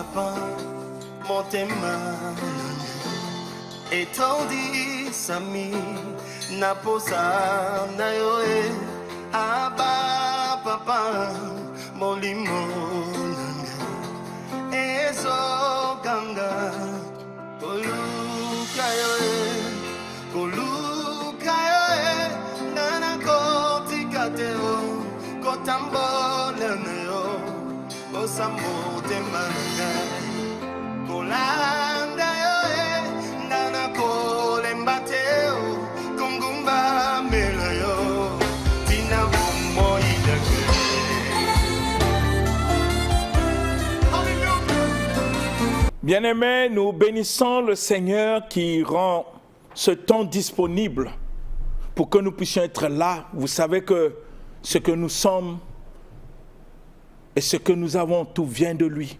papa, motema etondi sami naposa na yoe aba papa molimo ezo ganga koluka yoe nana koti kateo kotambola neo osamo temanga kolanda yoe nana kolembateo kungumba melayo tina bomo idake. Bien-aimés, nous bénissons le Seigneur qui rend ce temps disponible pour que nous puissions être là. Vous savez que ce que nous sommes et ce que nous avons, tout vient de lui.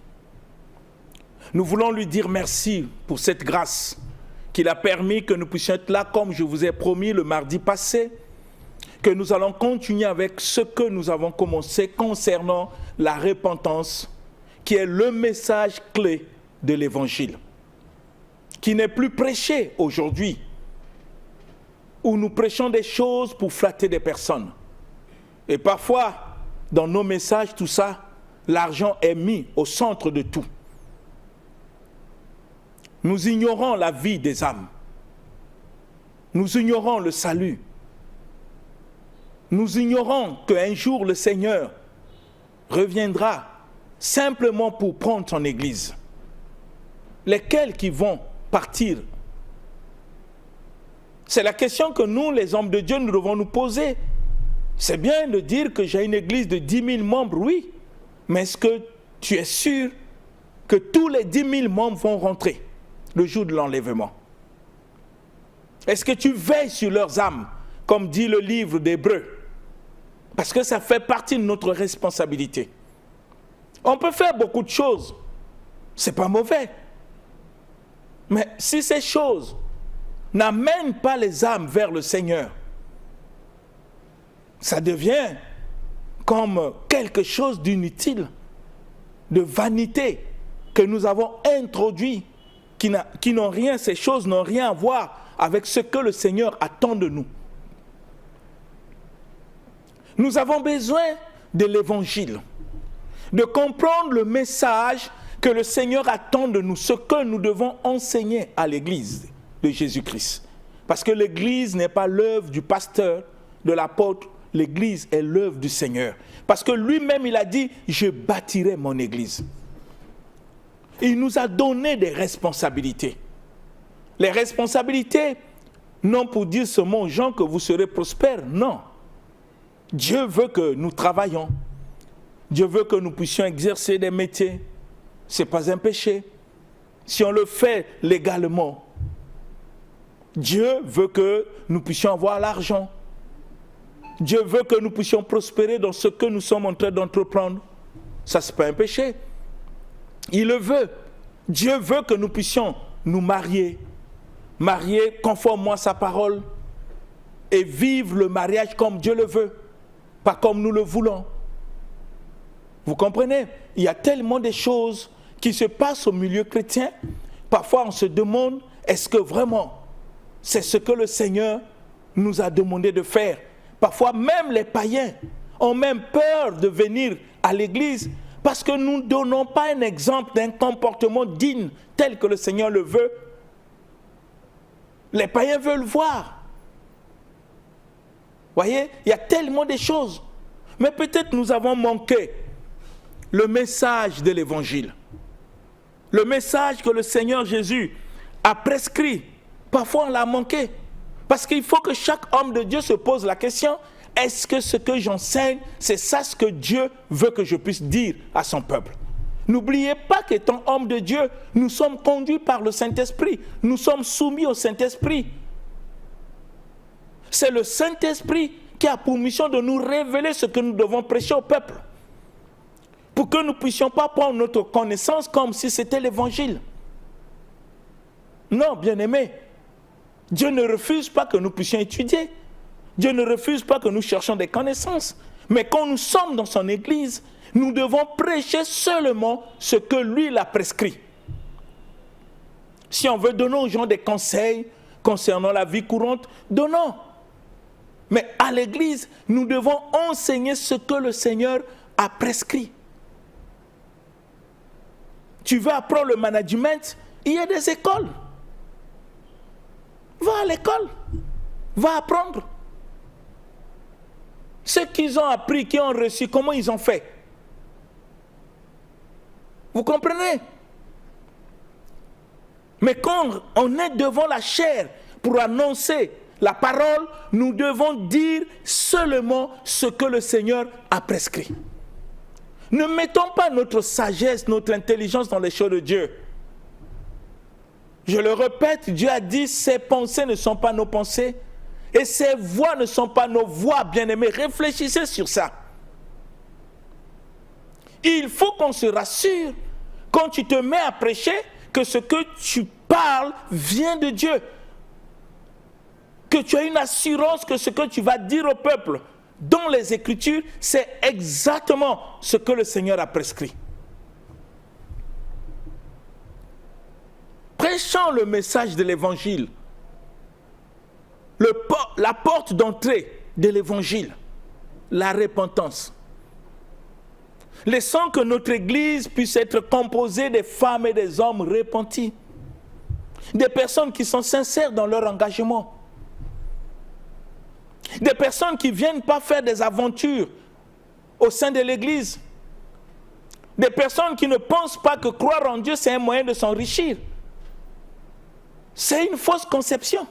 Nous voulons lui dire merci pour cette grâce qu'il a permis que nous puissions être là, comme je vous ai promis le mardi passé, que nous allons continuer avec ce que nous avons commencé concernant la repentance, qui est le message clé de l'Évangile, qui n'est plus prêché aujourd'hui, où nous prêchons des choses pour flatter des personnes. Et parfois, dans nos messages, tout ça, l'argent est mis au centre de tout. Nous ignorons la vie des âmes. Nous ignorons le salut. Nous ignorons qu'un jour le Seigneur reviendra simplement pour prendre son Église. Lesquels qui vont partir? C'est la question que nous, les hommes de Dieu, nous devons nous poser. C'est bien de dire que j'ai une église de 10 000 membres, oui. Mais est-ce que tu es sûr que tous les 10 000 membres vont rentrer le jour de l'enlèvement? Est-ce que tu veilles sur leurs âmes, comme dit le livre d'Hébreux? Parce que ça fait partie de notre responsabilité. On peut faire beaucoup de choses. Ce n'est pas mauvais. Mais si ces choses n'amènent pas les âmes vers le Seigneur, ça devient comme quelque chose d'inutile, de vanité que nous avons introduit, qui n'ont rien, ces choses n'ont rien à voir avec ce que le Seigneur attend de nous. Nous avons besoin de l'Évangile, de comprendre le message que le Seigneur attend de nous, ce que nous devons enseigner à l'Église de Jésus-Christ. Parce que l'Église n'est pas l'œuvre du pasteur, de l'apôtre, l'Église est l'œuvre du Seigneur. Parce que lui-même, il a dit, je bâtirai mon Église. Il nous a donné des responsabilités. Les responsabilités, non pour dire seulement aux gens que vous serez prospères, non. Dieu veut que nous travaillions. Dieu veut que nous puissions exercer des métiers. Ce n'est pas un péché. Si on le fait légalement, Dieu veut que nous puissions avoir l'argent. Dieu veut que nous puissions prospérer dans ce que nous sommes en train d'entreprendre. Ça, ce n'est pas un péché. Il le veut. Dieu veut que nous puissions nous marier conformément à sa parole et vivre le mariage comme Dieu le veut, pas comme nous le voulons. Vous comprenez? Il y a tellement de choses qui se passent au milieu chrétien. Parfois, on se demande, est-ce que vraiment c'est ce que le Seigneur nous a demandé de faire? Parfois, même les païens ont même peur de venir à l'église parce que nous ne donnons pas un exemple d'un comportement digne tel que le Seigneur le veut. Les païens veulent voir. Voyez, il y a tellement de choses. Mais peut-être nous avons manqué le message de l'Évangile. Le message que le Seigneur Jésus a prescrit. Parfois, on l'a manqué. Parce qu'il faut que chaque homme de Dieu se pose la question, est-ce que ce que j'enseigne, c'est ça ce que Dieu veut que je puisse dire à son peuple? N'oubliez pas qu'étant homme de Dieu, nous sommes conduits par le Saint-Esprit. Nous sommes soumis au Saint-Esprit. C'est le Saint-Esprit qui a pour mission de nous révéler ce que nous devons prêcher au peuple. Pour que nous ne puissions pas prendre notre connaissance comme si c'était l'Évangile. Non, bien-aimés, Dieu ne refuse pas que nous puissions étudier. Dieu ne refuse pas que nous cherchions des connaissances. Mais quand nous sommes dans son Église, Nous devons prêcher seulement ce que lui l'a prescrit. Si on veut donner aux gens des conseils concernant la vie courante, donnons. Mais à l'église, nous devons enseigner ce que le Seigneur a prescrit. Tu veux apprendre le management? Il y a des écoles. Va à l'école. Va apprendre. Ce qu'ils ont appris, qu'ils ont reçu, comment ils ont fait? Vous comprenez? Mais quand on est devant la chair pour annoncer la parole, nous devons dire seulement ce que le Seigneur a prescrit. Ne mettons pas notre sagesse, notre intelligence dans les choses de Dieu. Je le répète, Dieu a dit, ses pensées ne sont pas nos pensées et ses voix ne sont pas nos voix, bien-aimés. Réfléchissez sur ça. Il faut qu'on se rassure quand tu te mets à prêcher que ce que tu parles vient de Dieu. Que tu as une assurance que ce que tu vas dire au peuple dans les Écritures, c'est exactement ce que le Seigneur a prescrit. Prêchons le message de l'Évangile. La porte d'entrée de l'Évangile, la repentance. Laissons que notre Église puisse être composée des femmes et des hommes repentis. Des personnes qui sont sincères dans leur engagement. Des personnes qui ne viennent pas faire des aventures au sein de l'Église. Des personnes qui ne pensent pas que croire en Dieu, c'est un moyen de s'enrichir. C'est une fausse conception.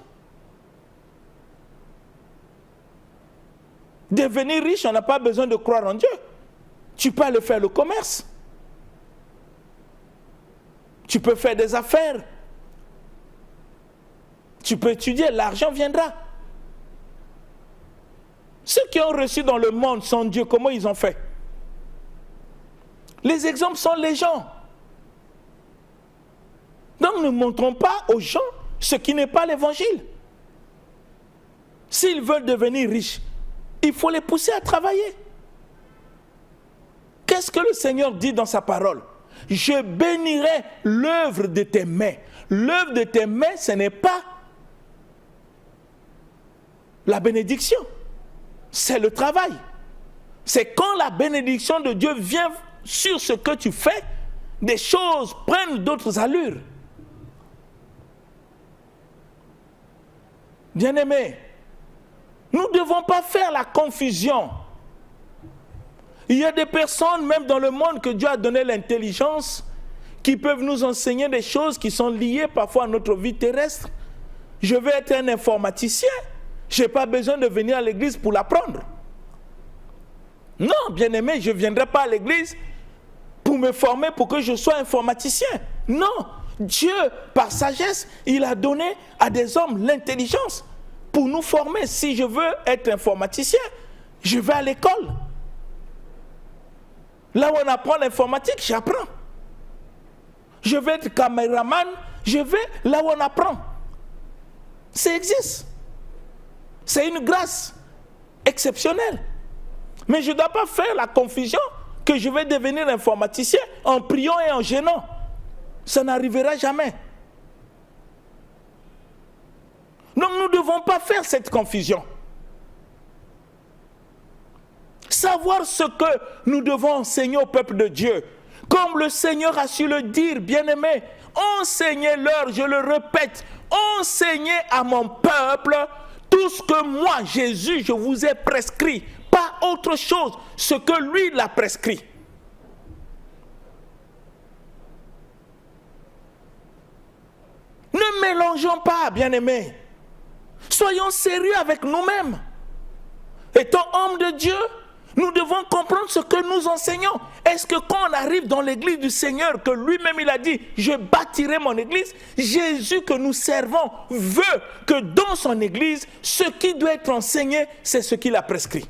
Devenir riche, on n'a pas besoin de croire en Dieu. Tu peux aller faire le commerce. Tu peux faire des affaires. Tu peux étudier, l'argent viendra. Ceux qui ont reçu dans le monde sans Dieu, comment ils ont fait? Les exemples sont légion. Donc ne montrons pas aux gens ce qui n'est pas l'évangile. S'ils veulent devenir riches, il faut les pousser à travailler. Qu'est-ce que le Seigneur dit dans sa parole? Je bénirai l'œuvre de tes mains. L'œuvre de tes mains, ce n'est pas la bénédiction. C'est le travail. C'est quand la bénédiction de Dieu vient sur ce que tu fais, des choses prennent d'autres allures. Bien-aimés, nous ne devons pas faire la confusion. Il y a des personnes, même dans le monde, que Dieu a donné l'intelligence, qui peuvent nous enseigner des choses qui sont liées parfois à notre vie terrestre. Je vais être un informaticien. Je n'ai pas besoin de venir à l'église pour l'apprendre. Non, bien-aimé, je ne viendrai pas à l'église pour me former pour que je sois informaticien. Non, Dieu, par sagesse, il a donné à des hommes l'intelligence pour nous former. Si je veux être informaticien, je vais à l'école. Là où on apprend l'informatique, j'apprends. Je veux être caméraman, je vais là où on apprend. Ça existe. C'est une grâce exceptionnelle. Mais je ne dois pas faire la confusion que je vais devenir informaticien en priant et en gênant. Ça n'arrivera jamais. Donc nous ne devons pas faire cette confusion. Savoir ce que nous devons enseigner au peuple de Dieu. Comme le Seigneur a su le dire, bien-aimés, enseignez-leur, je le répète, enseignez à mon peuple tout ce que moi, Jésus, je vous ai prescrit, pas autre chose, ce que lui l'a prescrit. Ne mélangeons pas, bien-aimés. Soyons sérieux avec nous-mêmes. Étant hommes de Dieu, nous devons comprendre ce que nous enseignons. Est-ce que quand on arrive dans l'église du Seigneur, que lui-même il a dit, je bâtirai mon église, Jésus que nous servons veut que dans son église, ce qui doit être enseigné, c'est ce qu'il a prescrit.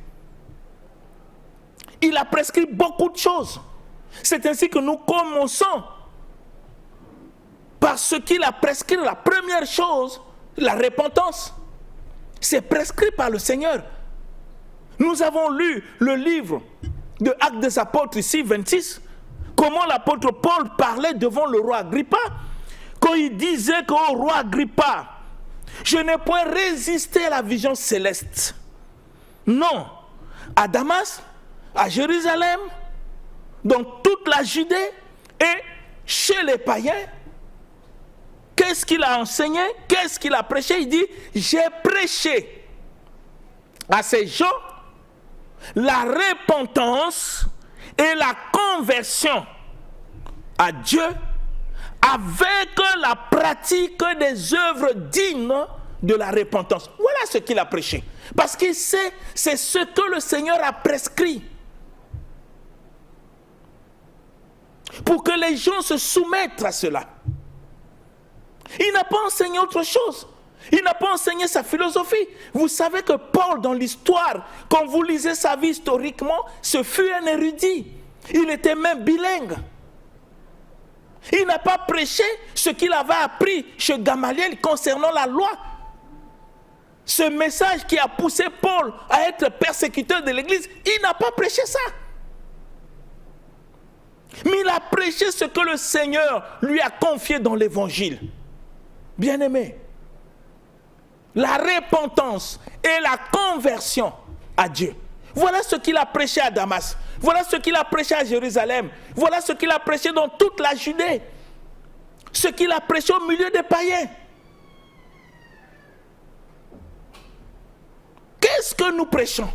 Il a prescrit beaucoup de choses. C'est ainsi que nous commençons par ce qu'il a prescrit. La première chose, la repentance, c'est prescrit par le Seigneur. Nous avons lu le livre de Actes des Apôtres ici, 26, comment l'apôtre Paul parlait devant le roi Agrippa, quand il disait qu'au roi Agrippa, je n'ai point résisté à la vision céleste. Non, à Damas, à Jérusalem, dans toute la Judée et chez les païens, qu'est-ce qu'il a enseigné? Qu'est-ce qu'il a prêché? Il dit, j'ai prêché à ces gens la repentance et la conversion à Dieu avec la pratique des œuvres dignes de la repentance. Voilà ce qu'il a prêché. Parce qu'il sait, c'est ce que le Seigneur a prescrit. Pour que les gens se soumettent à cela. Il n'a pas enseigné autre chose. Il n'a pas enseigné sa philosophie. Vous savez que Paul, dans l'histoire, quand vous lisez sa vie historiquement, ce fut un érudit. Il était même bilingue. Il n'a pas prêché ce qu'il avait appris chez Gamaliel concernant la loi. Ce message qui a poussé Paul à être persécuteur de l'Église, il n'a pas prêché ça. Mais il a prêché ce que le Seigneur lui a confié dans l'Évangile. Bien-aimé, la repentance et la conversion à Dieu. Voilà ce qu'il a prêché à Damas. Voilà ce qu'il a prêché à Jérusalem. Voilà ce qu'il a prêché dans toute la Judée. Ce qu'il a prêché au milieu des païens. Qu'est-ce que nous prêchons?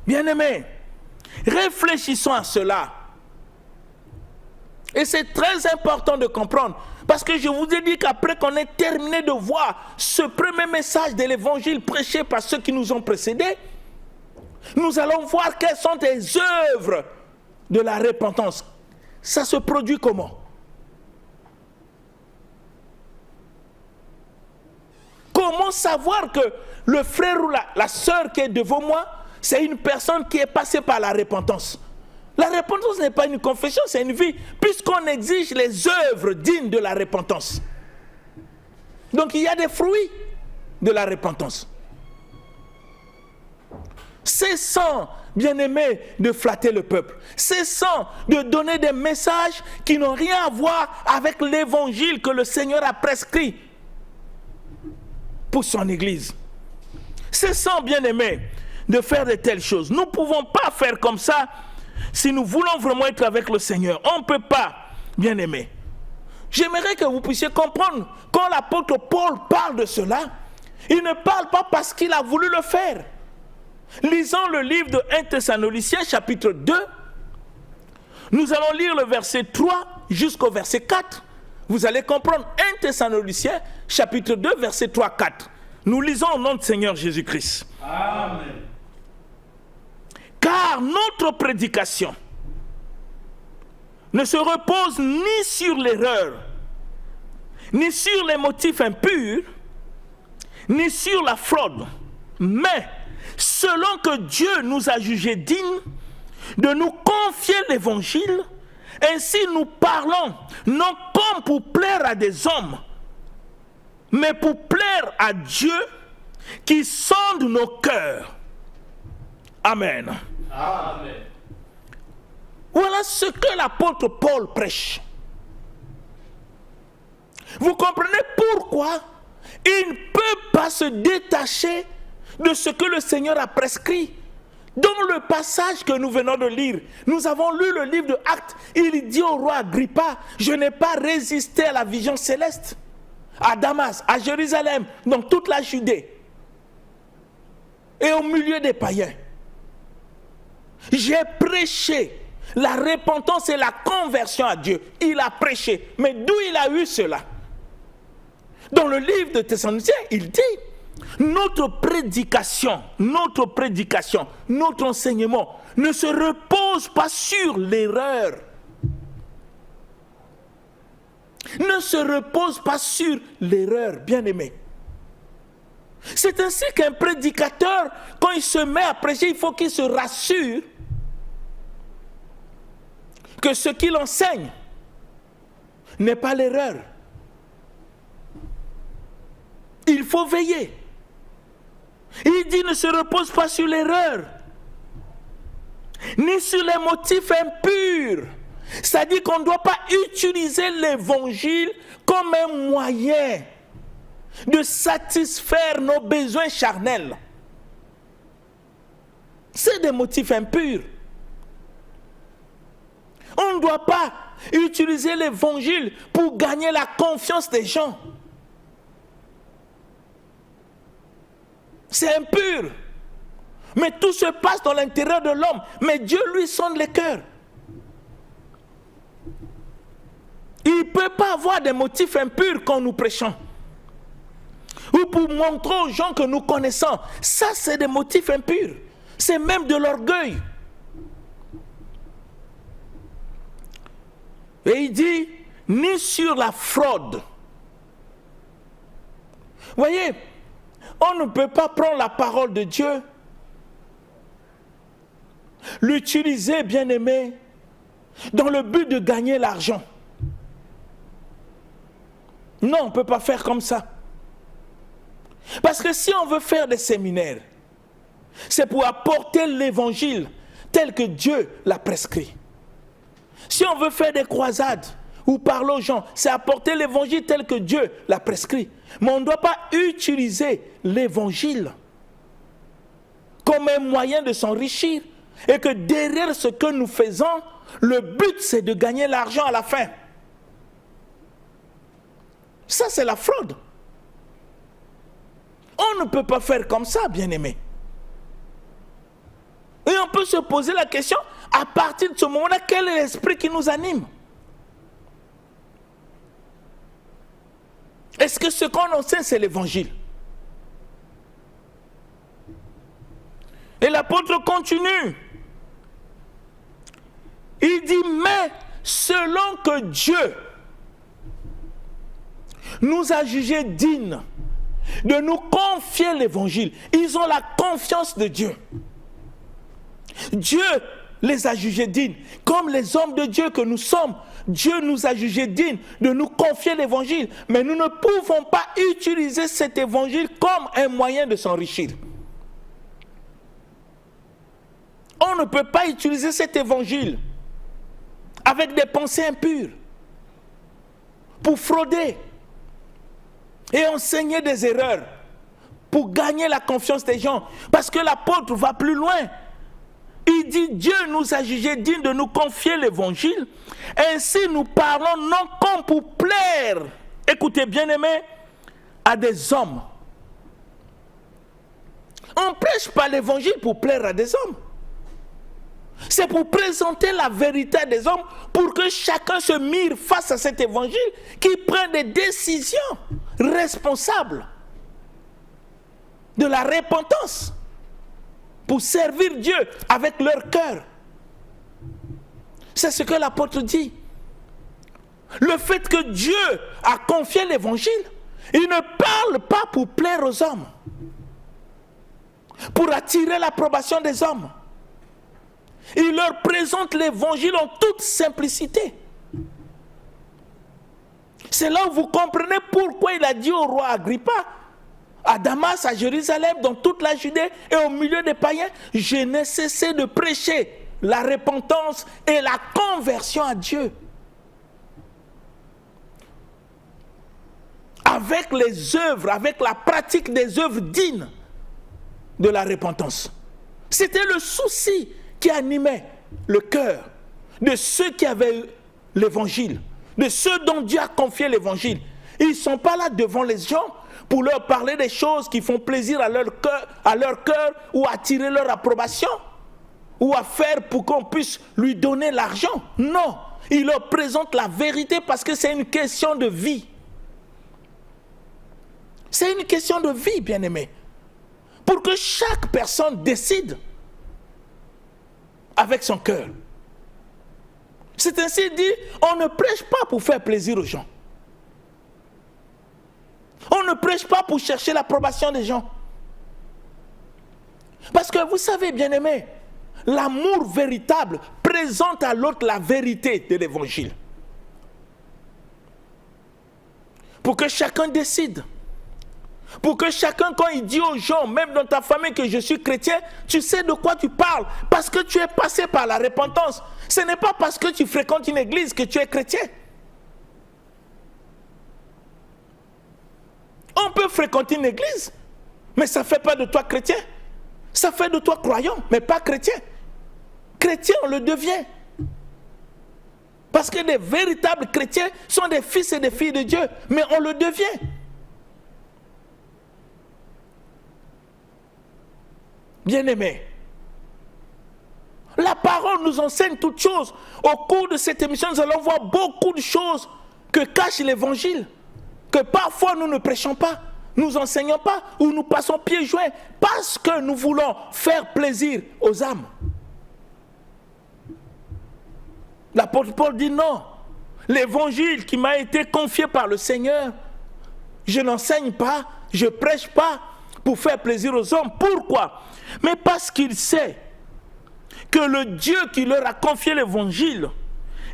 Bien-aimés, réfléchissons à cela. Et c'est très important de comprendre. Parce que je vous ai dit qu'après qu'on ait terminé de voir ce premier message de l'évangile prêché par ceux qui nous ont précédés, nous allons voir quelles sont les œuvres de la repentance. Ça se produit comment? Comment savoir que le frère ou la sœur qui est devant moi, c'est une personne qui est passée par la repentance? La repentance n'est pas une confession, c'est une vie, puisqu'on exige les œuvres dignes de la repentance. Donc il y a des fruits de la repentance. Cessons, bien-aimés, de flatter le peuple. Cessons de donner des messages qui n'ont rien à voir avec l'évangile que le Seigneur a prescrit pour son Église. Cessons, bien-aimés, de faire de telles choses. Nous ne pouvons pas faire comme ça si nous voulons vraiment être avec le Seigneur. On ne peut pas, bien-aimés. J'aimerais que vous puissiez comprendre, quand l'apôtre Paul parle de cela, il ne parle pas parce qu'il a voulu le faire. Lisons le livre de 1 Thessaloniciens, chapitre 2. Nous allons lire le verset 3 jusqu'au verset 4. Vous allez comprendre. 1 Thessaloniciens, chapitre 2, verset 3-4. Nous lisons au nom du Seigneur Jésus-Christ. Amen. Car notre prédication ne se repose ni sur l'erreur, ni sur les motifs impurs, ni sur la fraude, mais selon que Dieu nous a jugés dignes de nous confier l'évangile, ainsi nous parlons, non comme pour plaire à des hommes, mais pour plaire à Dieu qui sonde nos cœurs. Amen. Amen. Voilà ce que l'apôtre Paul prêche. Vous comprenez pourquoi il ne peut pas se détacher de ce que le Seigneur a prescrit. Dans le passage que nous venons de lire, nous avons lu le livre de Actes. Il dit au roi Agrippa, je n'ai pas résisté à la vision céleste. À Damas, à Jérusalem, dans toute la Judée. Et au milieu des païens. J'ai prêché la repentance et la conversion à Dieu. Il a prêché. Mais d'où il a eu cela? Dans le livre de Thessaloniciens, il dit, notre prédication, notre enseignement ne se repose pas sur l'erreur. Ne se repose pas sur l'erreur, bien-aimé. C'est ainsi qu'un prédicateur, quand il se met à prêcher, il faut qu'il se rassure que ce qu'il enseigne n'est pas l'erreur. Il faut veiller. Il dit ne se repose pas sur l'erreur. ni sur les motifs impurs. C'est-à-dire qu'on ne doit pas utiliser l'évangile comme un moyen de satisfaire nos besoins charnels. C'est des motifs impurs. On ne doit pas utiliser l'évangile pour gagner la confiance des gens. C'est impur. Mais tout se passe dans l'intérieur de l'homme. Mais Dieu lui sonde les cœurs. Il ne peut pas avoir des motifs impurs quand nous prêchons. Ou pour montrer aux gens que nous connaissons. Ça, c'est des motifs impurs. C'est même de l'orgueil. Et il dit, ni sur la fraude. Voyez, on ne peut pas prendre la parole de Dieu, l'utiliser, bien aimé, dans le but de gagner l'argent. Non, on ne peut pas faire comme ça. Parce que si on veut faire des séminaires, c'est pour apporter l'évangile tel que Dieu l'a prescrit. Si on veut faire des croisades ou parler aux gens, c'est apporter l'évangile tel que Dieu l'a prescrit. Mais on ne doit pas utiliser l'évangile comme un moyen de s'enrichir. Et que derrière ce que nous faisons, le but c'est de gagner l'argent à la fin. Ça, c'est la fraude. On ne peut pas faire comme ça, bien-aimé. Et on peut se poser la question, à partir de ce moment-là, quel est l'esprit qui nous anime? Est-ce que ce qu'on enseigne, c'est l'évangile? Et l'apôtre continue. Il dit, mais selon que Dieu nous a jugés dignes de nous confier l'évangile. Ils ont la confiance de Dieu. Dieu les a jugés dignes. Comme les hommes de Dieu que nous sommes, Dieu nous a jugés dignes de nous confier l'évangile. Mais nous ne pouvons pas utiliser cet évangile comme un moyen de s'enrichir. On ne peut pas utiliser cet évangile avec des pensées impures pour frauder et enseigner des erreurs pour gagner la confiance des gens. Parce que l'apôtre va plus loin. Il dit, Dieu nous a jugés dignes de nous confier l'évangile. Ainsi nous parlons non comme pour plaire, écoutez bien aimés, à des hommes. On ne prêche pas l'évangile pour plaire à des hommes. C'est pour présenter la vérité à des hommes, pour que chacun se mire face à cet évangile, qui prenne des décisions responsables de la repentance, pour servir Dieu avec leur cœur. C'est ce que l'apôtre dit. Le fait que Dieu a confié l'évangile, il ne parle pas pour plaire aux hommes, pour attirer l'approbation des hommes. Il leur présente l'évangile en toute simplicité. C'est là où vous comprenez pourquoi il a dit au roi Agrippa, à Damas, à Jérusalem, dans toute la Judée et au milieu des païens, je n'ai cessé de prêcher la repentance et la conversion à Dieu. Avec les œuvres, avec la pratique des œuvres dignes de la repentance. C'était le souci qui animait le cœur de ceux qui avaient l'évangile, de ceux dont Dieu a confié l'évangile. Ils ne sont pas là devant les gens pour leur parler des choses qui font plaisir à leur cœur ou attirer leur approbation ou à faire pour qu'on puisse lui donner l'argent. Non, il leur présente la vérité parce que c'est une question de vie. C'est une question de vie, bien-aimé. Pour que chaque personne décide avec son cœur. C'est ainsi dit, on ne prêche pas pour faire plaisir aux gens. On ne prêche pas pour chercher l'approbation des gens. Parce que vous savez, bien-aimés, l'amour véritable présente à l'autre la vérité de l'évangile. Pour que chacun décide Pour que chacun, quand il dit aux gens, même dans ta famille, que je suis chrétien, tu sais de quoi tu parles. Parce que tu es passé par la repentance. Ce n'est pas parce que tu fréquentes une église que tu es chrétien. On peut fréquenter une église, mais ça ne fait pas de toi chrétien. Ça fait de toi croyant, mais pas chrétien. Chrétien, on le devient. Parce que des véritables chrétiens sont des fils et des filles de Dieu, mais on le devient. Bien-aimés, la parole nous enseigne toutes choses. Au cours de cette émission, nous allons voir beaucoup de choses que cache l'évangile, que parfois nous ne prêchons pas, nous enseignons pas, ou nous passons pieds joints, parce que nous voulons faire plaisir aux âmes. L'apôtre Paul dit non, l'évangile qui m'a été confié par le Seigneur, je n'enseigne pas, je prêche pas pour faire plaisir aux hommes. Pourquoi? Mais parce qu'il sait que le Dieu qui leur a confié l'évangile,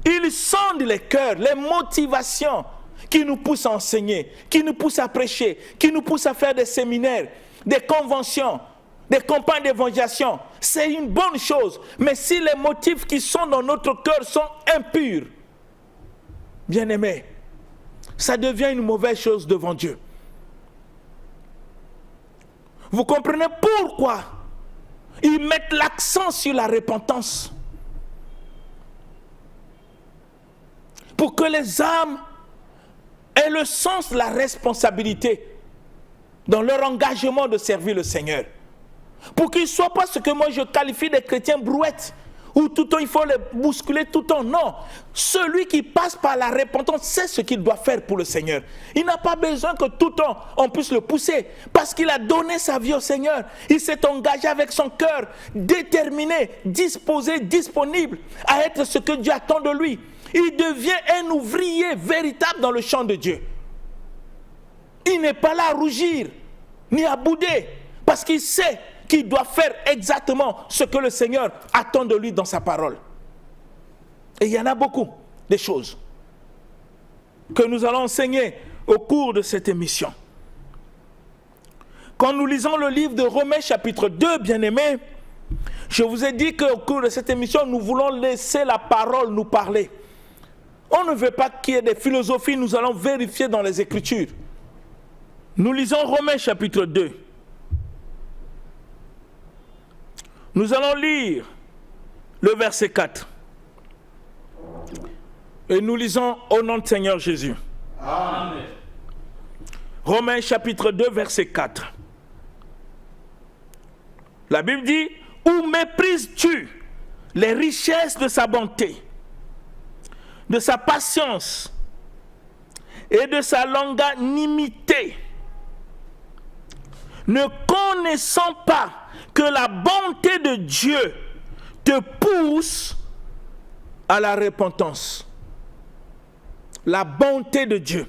il sonde les cœurs, les motivations qui nous poussent à enseigner, qui nous poussent à prêcher, qui nous poussent à faire des séminaires, des conventions, des campagnes d'évangélisation. C'est une bonne chose. Mais si les motifs qui sont dans notre cœur sont impurs, bien-aimés, ça devient une mauvaise chose devant Dieu. Vous comprenez pourquoi ils mettent l'accent sur la repentance? Pour que les âmes aient le sens de la responsabilité dans leur engagement de servir le Seigneur. Pour qu'ils ne soient pas ce que moi je qualifie des chrétiens brouettes, où tout le temps il faut les bousculer tout le temps. Non, celui qui passe par la repentance sait ce qu'il doit faire pour le Seigneur. Il n'a pas besoin que tout le temps on puisse le pousser, parce qu'il a donné sa vie au Seigneur. Il s'est engagé avec son cœur, déterminé, disposé, disponible à être ce que Dieu attend de lui. Il devient un ouvrier véritable dans le champ de Dieu. Il n'est pas là à rougir, ni à bouder, parce qu'il sait qu'il doit faire exactement ce que le Seigneur attend de lui dans sa parole. Et il y en a beaucoup de choses que nous allons enseigner au cours de cette émission. Quand nous lisons le livre de Romains chapitre 2, bien-aimés, je vous ai dit qu'au cours de cette émission, nous voulons laisser la parole nous parler. On ne veut pas qu'il y ait des philosophies, nous allons vérifier dans les Écritures. Nous lisons Romains chapitre 2. Nous allons lire le verset 4. Et nous lisons au nom du Seigneur Jésus. Amen. Romains chapitre 2, verset 4. La Bible dit, « Où méprises-tu les richesses de sa bonté, de sa patience et de sa longanimité, ne connaissant pas que la bonté de Dieu te pousse à la repentance. » La bonté de Dieu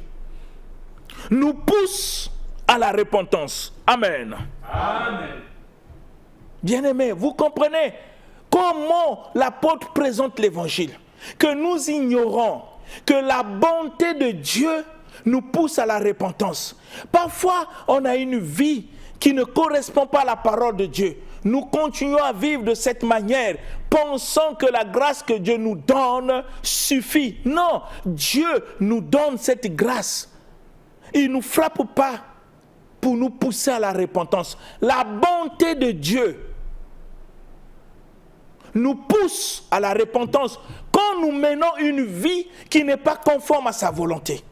nous pousse à la repentance. Amen. Amen. Bien-aimés, vous comprenez comment l'apôtre présente l'évangile, que nous ignorons que la bonté de Dieu nous pousse à la repentance. Parfois, on a une vie qui ne correspond pas à la parole de Dieu. Nous continuons à vivre de cette manière, pensant que la grâce que Dieu nous donne suffit. Non, Dieu nous donne cette grâce. Il ne nous frappe pas pour nous pousser à la repentance. La bonté de Dieu nous pousse à la repentance quand nous menons une vie qui n'est pas conforme à sa volonté.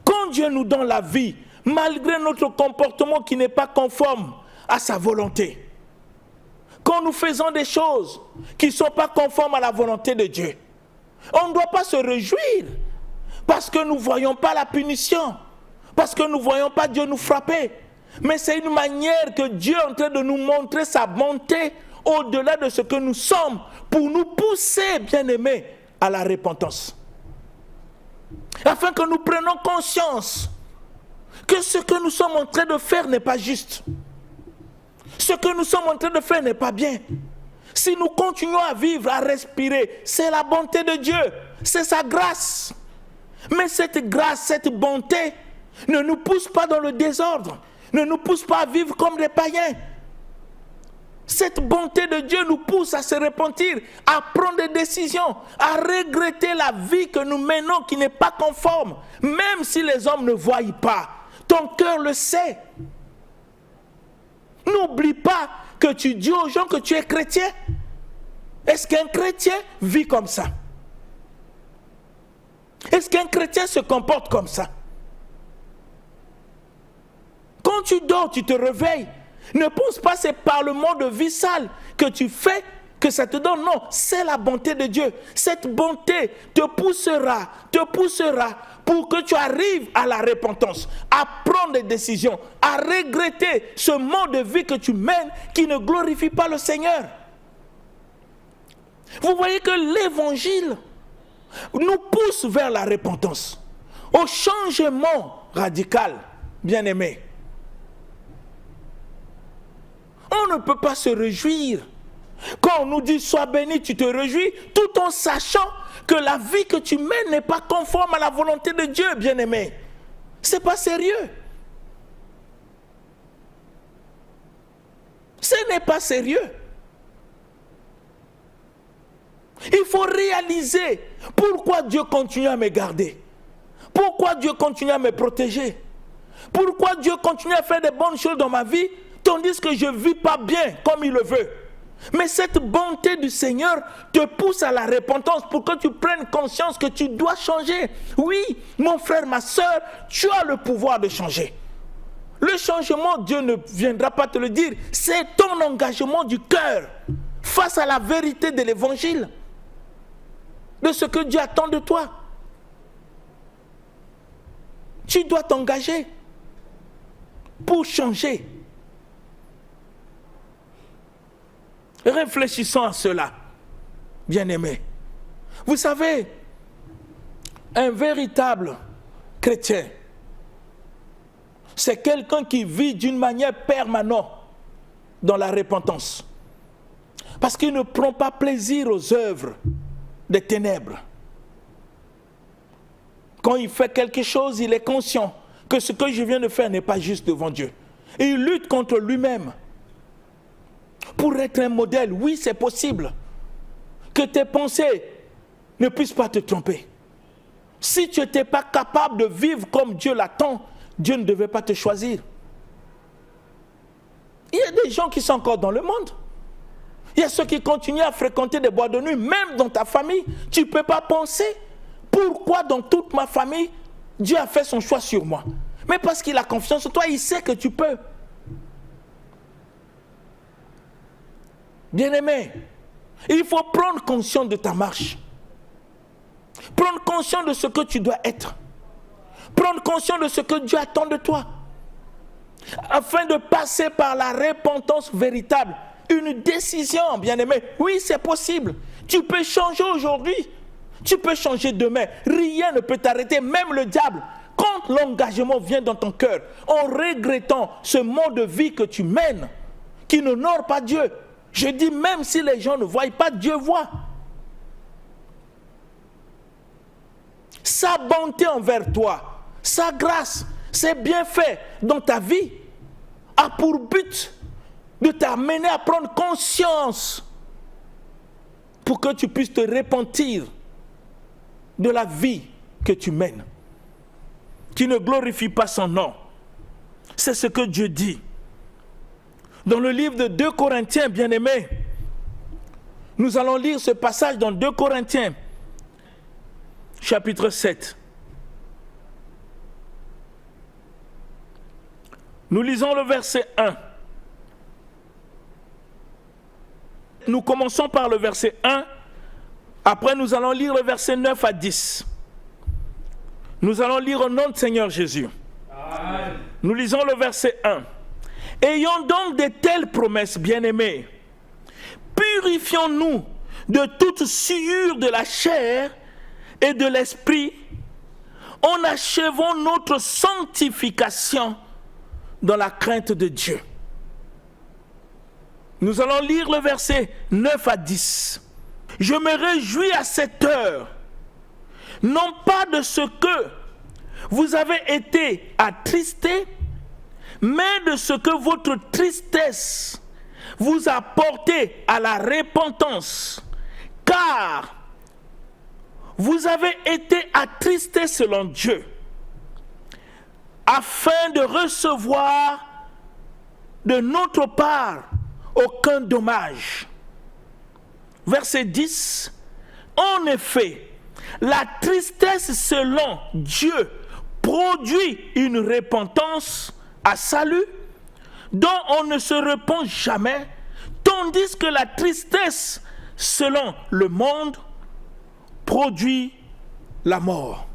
Quand Dieu nous donne la vie, malgré notre comportement qui n'est pas conforme à sa volonté. Quand nous faisons des choses qui ne sont pas conformes à la volonté de Dieu, on ne doit pas se réjouir parce que nous ne voyons pas la punition, parce que nous ne voyons pas Dieu nous frapper. Mais c'est une manière que Dieu est en train de nous montrer sa bonté au-delà de ce que nous sommes pour nous pousser, bien-aimés, à la repentance. Afin que nous prenions conscience que ce que nous sommes en train de faire n'est pas juste. Ce que nous sommes en train de faire n'est pas bien. Si nous continuons à vivre, à respirer, c'est la bonté de Dieu, c'est sa grâce. Mais cette grâce, cette bonté ne nous pousse pas dans le désordre, ne nous pousse pas à vivre comme des païens. Cette bonté de Dieu nous pousse à se repentir, à prendre des décisions, à regretter la vie que nous menons qui n'est pas conforme, même si les hommes ne voient pas. Ton cœur le sait. N'oublie pas que tu dis aux gens que tu es chrétien. Est-ce qu'un chrétien vit comme ça? Est-ce qu'un chrétien se comporte comme ça? Quand tu dors, tu te réveilles. Ne pense pas que c'est par le mode de vie sale que tu fais que ça te donne. Non, c'est la bonté de Dieu. Cette bonté te poussera pour que tu arrives à la repentance, à prendre des décisions, à regretter ce mode de vie que tu mènes qui ne glorifie pas le Seigneur. Vous voyez que l'évangile nous pousse vers la repentance, au changement radical, bien-aimé. On ne peut pas se réjouir. Quand on nous dit sois béni, tu te réjouis, tout en sachant que la vie que tu mènes n'est pas conforme à la volonté de Dieu, bien-aimé. Ce n'est pas sérieux. Ce n'est pas sérieux. Il faut réaliser pourquoi Dieu continue à me garder. Pourquoi Dieu continue à me protéger. Pourquoi Dieu continue à faire des bonnes choses dans ma vie, tandis que je ne vis pas bien comme il le veut. Mais cette bonté du Seigneur te pousse à la repentance pour que tu prennes conscience que tu dois changer. Oui, mon frère, ma soeur, tu as le pouvoir de changer. Le changement, Dieu ne viendra pas te le dire. C'est ton engagement du cœur face à la vérité de l'évangile, de ce que Dieu attend de toi. Tu dois t'engager pour changer. Réfléchissons à cela, bien-aimés. Vous savez, un véritable chrétien, c'est quelqu'un qui vit d'une manière permanente dans la repentance. Parce qu'il ne prend pas plaisir aux œuvres des ténèbres. Quand il fait quelque chose, il est conscient que ce que je viens de faire n'est pas juste devant Dieu. Et il lutte contre lui-même. Pour être un modèle, oui, c'est possible que tes pensées ne puissent pas te tromper. Si tu n'étais pas capable de vivre comme Dieu l'attend, Dieu ne devait pas te choisir. Il y a des gens qui sont encore dans le monde. Il y a ceux qui continuent à fréquenter des boîtes de nuit, même dans ta famille. Tu ne peux pas penser pourquoi dans toute ma famille, Dieu a fait son choix sur moi. Mais parce qu'il a confiance en toi, il sait que tu peux. Bien-aimé, il faut prendre conscience de ta marche. Prendre conscience de ce que tu dois être. Prendre conscience de ce que Dieu attend de toi. Afin de passer par la repentance véritable. Une décision, bien-aimé. Oui, c'est possible. Tu peux changer aujourd'hui. Tu peux changer demain. Rien ne peut t'arrêter, même le diable. Quand l'engagement vient dans ton cœur, en regrettant ce mode de vie que tu mènes, qui n'honore pas Dieu. Je dis, même si les gens ne voient pas, Dieu voit. Sa bonté envers toi, sa grâce, ses bienfaits dans ta vie, a pour but de t'amener à prendre conscience pour que tu puisses te repentir de la vie que tu mènes, qui ne glorifie pas son nom. C'est ce que Dieu dit. Dans le livre de 2 Corinthiens, bien-aimés, nous allons lire ce passage dans 2 Corinthiens, chapitre 7. Nous lisons le verset 1. Nous commençons par le verset 1. Après, nous allons lire le verset 9 à 10. Nous allons lire au nom du Seigneur Jésus. Amen. Nous lisons le verset 1. Ayons donc de telles promesses, bien-aimés, purifions-nous de toute souillure de la chair et de l'esprit, en achevant notre sanctification dans la crainte de Dieu. Nous allons lire le verset 9 à 10. Je me réjouis à cette heure, non pas de ce que vous avez été attristés, mais de ce que votre tristesse vous a porté à la repentance, car vous avez été attristés selon Dieu, afin de recevoir de notre part aucun dommage. Verset 10. En effet, la tristesse selon Dieu produit une repentance à salut dont on ne se repent jamais, tandis que la tristesse selon le monde produit la mort.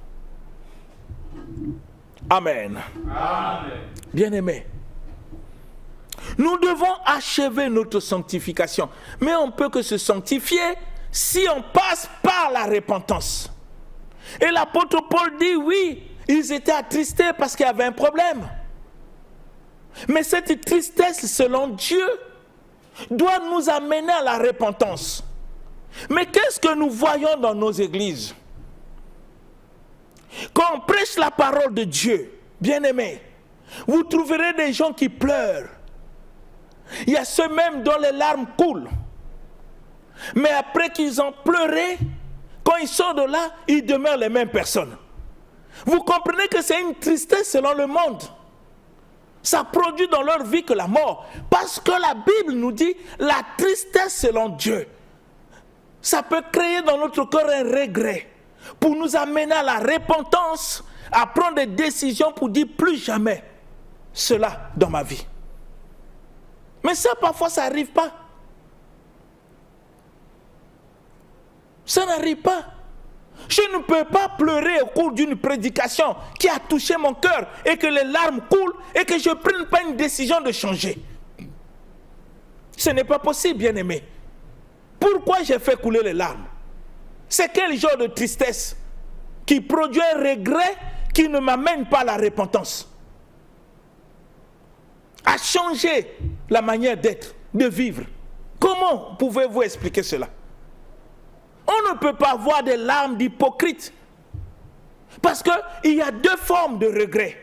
Amen. Amen. Bien-aimés, nous devons achever notre sanctification, mais on ne peut que se sanctifier si on passe par la repentance. Et l'apôtre Paul dit, oui, ils étaient attristés parce qu'il y avait un problème. Mais cette tristesse, selon Dieu, doit nous amener à la repentance. Mais qu'est-ce que nous voyons dans nos églises? Quand on prêche la parole de Dieu, bien-aimés, vous trouverez des gens qui pleurent. Il y a ceux même dont les larmes coulent. Mais après qu'ils ont pleuré, quand ils sortent de là, ils demeurent les mêmes personnes. Vous comprenez que c'est une tristesse selon le monde. Ça produit dans leur vie que la mort. Parce que la Bible nous dit la tristesse selon Dieu. Ça peut créer dans notre cœur un regret pour nous amener à la repentance, à prendre des décisions pour dire plus jamais cela dans ma vie. Mais ça, parfois, ça n'arrive pas. Ça n'arrive pas. Je ne peux pas pleurer au cours d'une prédication qui a touché mon cœur et que les larmes coulent et que je ne prenne pas une décision de changer. Ce n'est pas possible, bien-aimé. Pourquoi j'ai fait couler les larmes? C'est quel genre de tristesse qui produit un regret qui ne m'amène pas à la repentance? À changer la manière d'être, de vivre. Comment pouvez-vous expliquer cela? On ne peut pas avoir des larmes d'hypocrite. Parce qu'il y a deux formes de regret.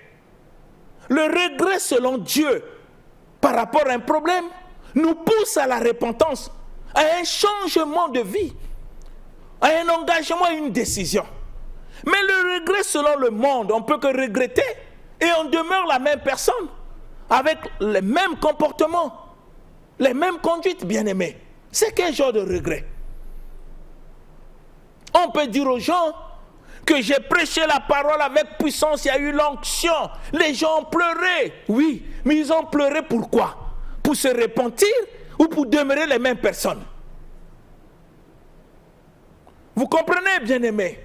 Le regret selon Dieu par rapport à un problème nous pousse à la repentance, à un changement de vie, à un engagement, à une décision. Mais le regret selon le monde, on ne peut que regretter et on demeure la même personne, avec les mêmes comportements, les mêmes conduites, bien-aimés. C'est quel genre de regret? On peut dire aux gens que j'ai prêché la parole avec puissance, il y a eu l'onction, les gens ont pleuré. Oui, mais ils ont pleuré pourquoi? Pour se repentir ou pour demeurer les mêmes personnes? Vous comprenez, bien-aimés?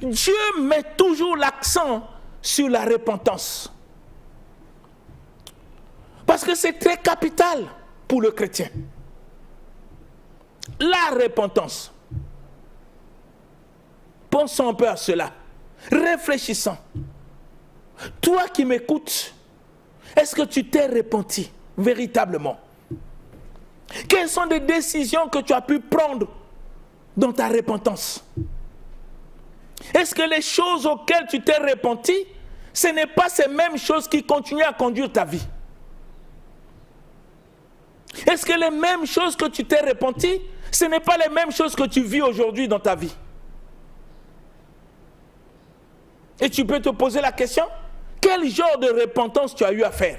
Dieu met toujours l'accent sur la repentance. Parce que c'est très capital pour le chrétien. La repentance. Pensons un peu à cela. Réfléchissons. Toi qui m'écoutes, est-ce que tu t'es repenti véritablement? Quelles sont les décisions que tu as pu prendre dans ta repentance? Est-ce que les choses auxquelles tu t'es repenti, ce n'est pas ces mêmes choses qui continuent à conduire ta vie? Est-ce que les mêmes choses que tu t'es repenti, ce n'est pas les mêmes choses que tu vis aujourd'hui dans ta vie? Et tu peux te poser la question, quel genre de repentance tu as eu à faire?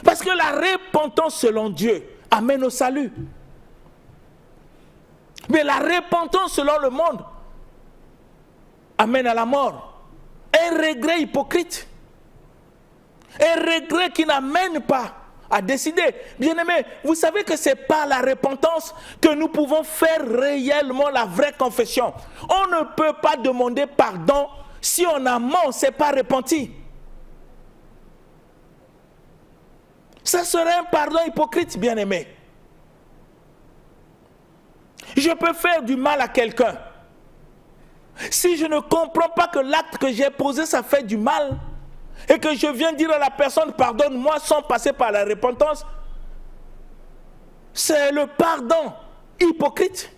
Parce que la repentance selon Dieu amène au salut. Mais la repentance selon le monde amène à la mort. Un regret hypocrite. Un regret qui n'amène pas à décider. Bien-aimés, vous savez que c'est par la repentance que nous pouvons faire réellement la vraie confession. On ne peut pas demander pardon si en amont on ne s'est pas repenti. Ça serait un pardon hypocrite, bien-aimé. Je peux faire du mal à quelqu'un. Si je ne comprends pas que l'acte que j'ai posé, ça fait du mal, et que je viens dire à la personne, pardonne-moi, sans passer par la repentance, c'est le pardon hypocrite.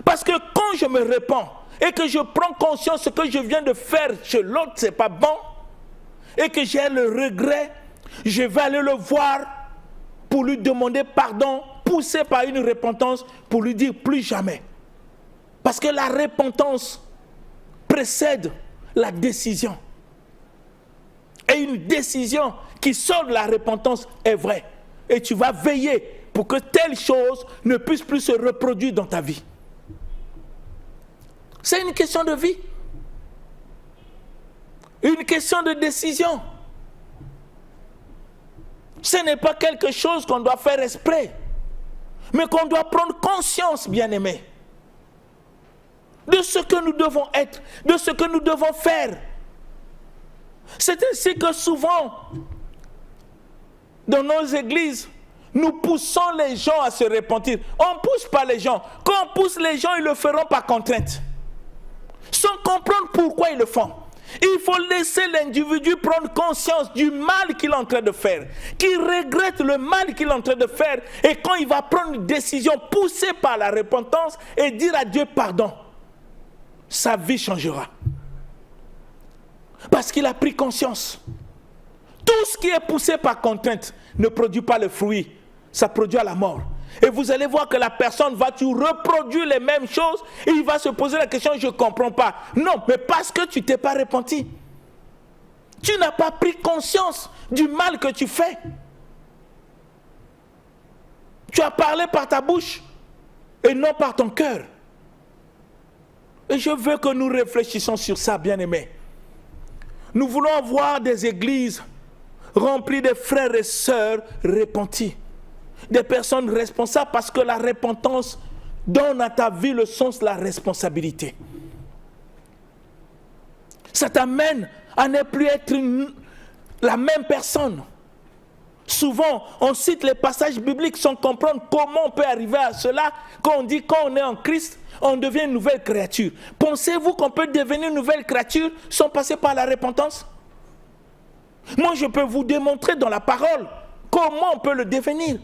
Parce que quand je me repens, et que je prends conscience que ce que je viens de faire chez l'autre, ce n'est pas bon, et que j'ai le regret, je vais aller le voir pour lui demander pardon, poussé par une repentance, pour lui dire plus jamais. Parce que la repentance précède la décision. Et une décision qui sort de la repentance est vraie. Et tu vas veiller pour que telle chose ne puisse plus se reproduire dans ta vie. C'est une question de vie. Une question de décision. Ce n'est pas quelque chose qu'on doit faire exprès, mais qu'on doit prendre conscience, bien-aimés, de ce que nous devons être, de ce que nous devons faire. C'est ainsi que souvent, dans nos églises, nous poussons les gens à se repentir. On ne pousse pas les gens. Quand on pousse les gens, ils le feront par contrainte, sans comprendre pourquoi ils le font. Il faut laisser l'individu prendre conscience du mal qu'il est en train de faire, qu'il regrette le mal qu'il est en train de faire, et quand il va prendre une décision poussée par la repentance et dire à Dieu pardon, sa vie changera. Parce qu'il a pris conscience. Tout ce qui est poussé par contrainte ne produit pas le fruit, ça produit à la mort. Et vous allez voir que la personne va toujours reproduire les mêmes choses et il va se poser la question, je ne comprends pas. Non, mais parce que tu ne t'es pas repenti. Tu n'as pas pris conscience du mal que tu fais. Tu as parlé par ta bouche et non par ton cœur. Et je veux que nous réfléchissions sur ça, bien-aimés. Nous voulons voir des églises remplies de frères et sœurs repentis. Des personnes responsables, parce que la repentance donne à ta vie le sens de la responsabilité. Ça t'amène à ne plus être la même personne. Souvent, on cite les passages bibliques sans comprendre comment on peut arriver à cela. Quand on dit quand on est en Christ, on devient une nouvelle créature. Pensez-vous qu'on peut devenir une nouvelle créature sans passer par la repentance? Moi, je peux vous démontrer dans la parole comment on peut le devenir.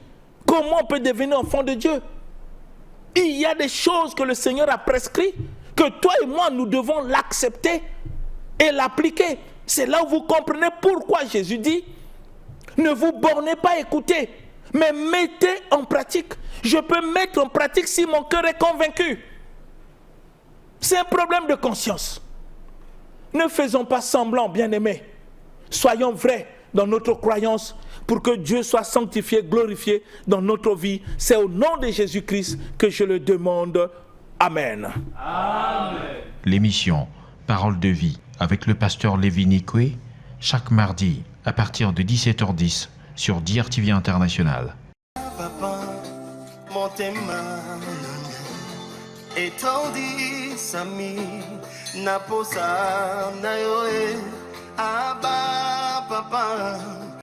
Comment on peut devenir enfant de Dieu? Il y a des choses que le Seigneur a prescrites, que toi et moi, nous devons l'accepter et l'appliquer. C'est là où vous comprenez pourquoi Jésus dit, ne vous bornez pas à écouter, mais mettez en pratique. Je peux mettre en pratique si mon cœur est convaincu. C'est un problème de conscience. Ne faisons pas semblant, bien-aimés. Soyons vrais dans notre croyance pour que Dieu soit sanctifié, glorifié dans notre vie. C'est au nom de Jésus-Christ que je le demande. Amen. Amen. L'émission Parole de vie avec le pasteur Lévi Nikwe, chaque mardi à partir de 17h10 sur DRTV International. Papa, motema etondi sami naposa na yoe aba papa